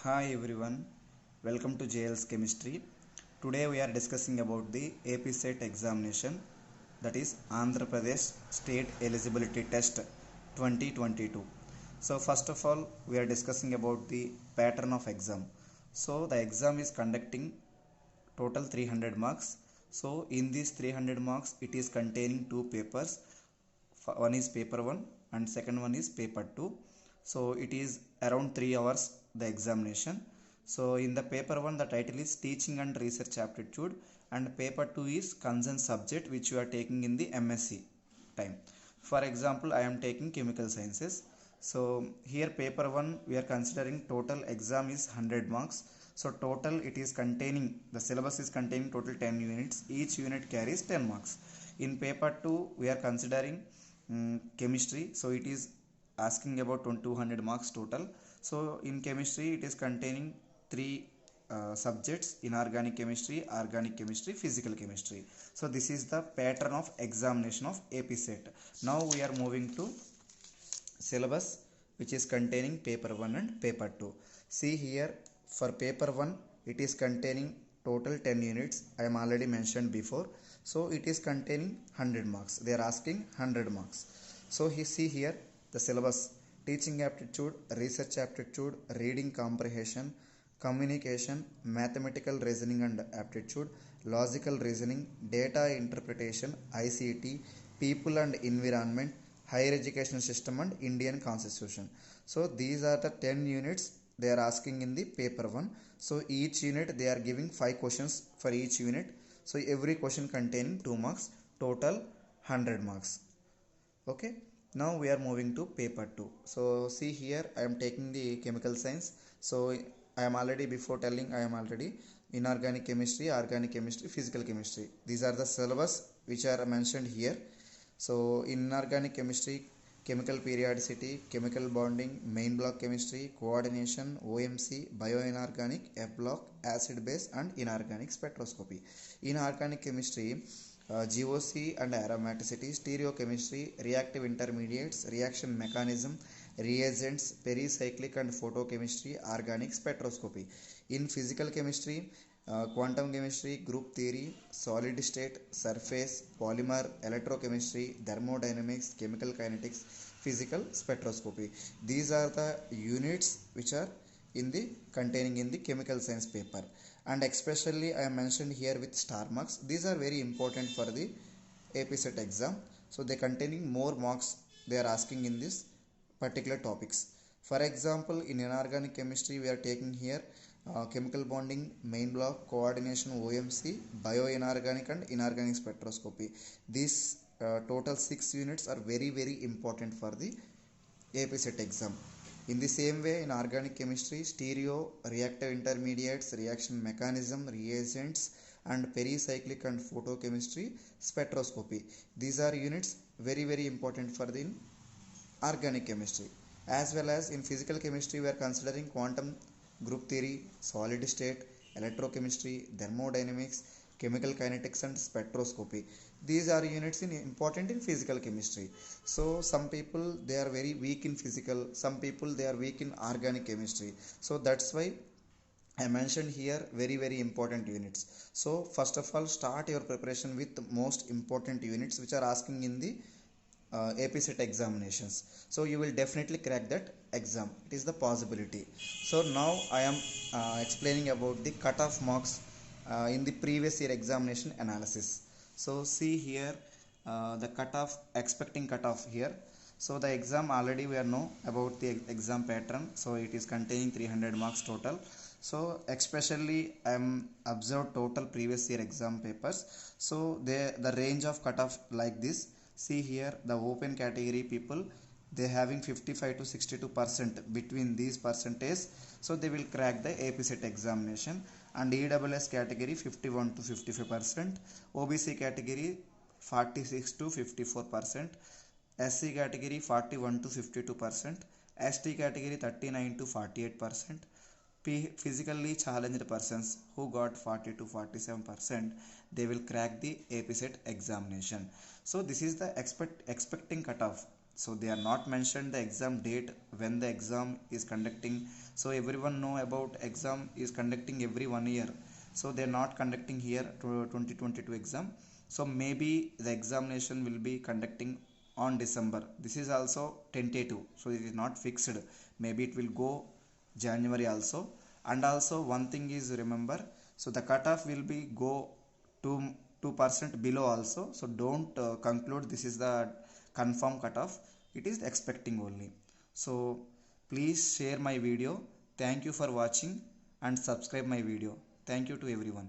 Hi everyone, welcome to JL's Chemistry. Today we are discussing about the AP Set examination, that is Andhra Pradesh State Eligibility Test 2022. So first of all we are discussing about the pattern of exam. So the exam is conducting total 300 marks. So in these 300 marks it is containing two papers. One is paper 1 and second one is paper 2. So it is around 3 hours the examination. So in the paper 1 the title is teaching and research aptitude, and paper 2 is concerned subject which you are taking in the MSc time. For example, I am taking chemical sciences. So here paper 1 we are considering total exam is 100 marks. So total it is containing, the syllabus is containing total 10 units. Each unit carries 10 marks. In paper 2 we are considering chemistry. So it is asking about 200 marks total. So in chemistry it is containing three subjects: inorganic chemistry, organic chemistry, physical chemistry. So this is the pattern of examination of AP set. Now we are moving to syllabus which is containing paper 1 and paper 2. See here, for paper 1 it is containing total 10 units. I am already mentioned before. So it is containing 100 marks. They are asking 100 marks. So see here the syllabus: teaching aptitude, research aptitude, reading comprehension, communication, mathematical reasoning and aptitude, logical reasoning, data interpretation, ICT, people and environment, higher education system and Indian constitution. So these are the 10 units they are asking in the paper 1. So each unit they are giving 5 questions for each unit. So every question containing 2 marks, total 100 marks. Okay, now we are moving to paper 2. So see here, I am taking the chemical science. So I am already, before telling, I am already inorganic chemistry, organic chemistry, physical chemistry. These are the syllabus which are mentioned here. So in inorganic chemistry, chemical periodicity, chemical bonding, main block chemistry, coordination, OMC, bioinorganic, F block, acid base and inorganic spectroscopy. In organic chemistry, GOC and aromaticity, stereochemistry, reactive intermediates, reaction mechanism, reagents, pericyclic and photochemistry, organic spectroscopy. In physical chemistry, quantum chemistry, group theory, solid state, surface, polymer, electrochemistry, thermodynamics, chemical kinetics, physical spectroscopy. These are the units which are in the containing in the chemical science paper, and especially I am mentioned here with star marks. These are very important for the AP set exam. So they containing more marks they are asking in this particular topics. For example, in inorganic chemistry we are taking here chemical bonding, main block, coordination, OMC, bioinorganic and inorganic spectroscopy. These total 6 units are very important for the AP set exam. In the same way, in organic chemistry, stereo, reactive intermediates, reaction mechanism, reagents and pericyclic and photochemistry, spectroscopy. These are units very important for the organic chemistry. As well as in physical chemistry we are considering quantum, group theory, solid state, electrochemistry, thermodynamics, chemical kinetics and spectroscopy. These are units important in physical chemistry. So some people they are very weak in physical, some people they are weak in organic chemistry. So that's why I mentioned here very important units. So first of all, start your preparation with the most important units which are asking in the AP set examinations. So you will definitely crack that exam. It is the possibility. So now I am explaining about the cutoff marks in the previous year examination analysis. So see here the cutoff, expecting cutoff here. So the exam already we are know about the exam pattern. So it is containing 300 marks total. So especially I am observed total previous year exam papers. So the range of cutoff like this. See here, the open category people, they having 55 to 62%. Between these percentage, so they will crack the AP set examination. And EWS category 51 to 55%, OBC category 46 to 54%, SC category 41 to 52%, ST category 39 to 48%. Physically challenged persons who got 40 to 47%, they will crack the AP set examination. So this is the expecting cutoff So they are not mentioned the exam date when the exam is conducting. So everyone know about exam is conducting every 1 year, so they are not conducting here to 2022 exam. So maybe the examination will be conducting on December. This is also tentative, so it is not fixed. Maybe it will go January also. And also one thing is remember, so the cutoff will be go to 2% below also. So don't conclude this is the confirm cutoff. It is expecting only. So please share my video. Thank you for watching and subscribe my video. Thank you to everyone.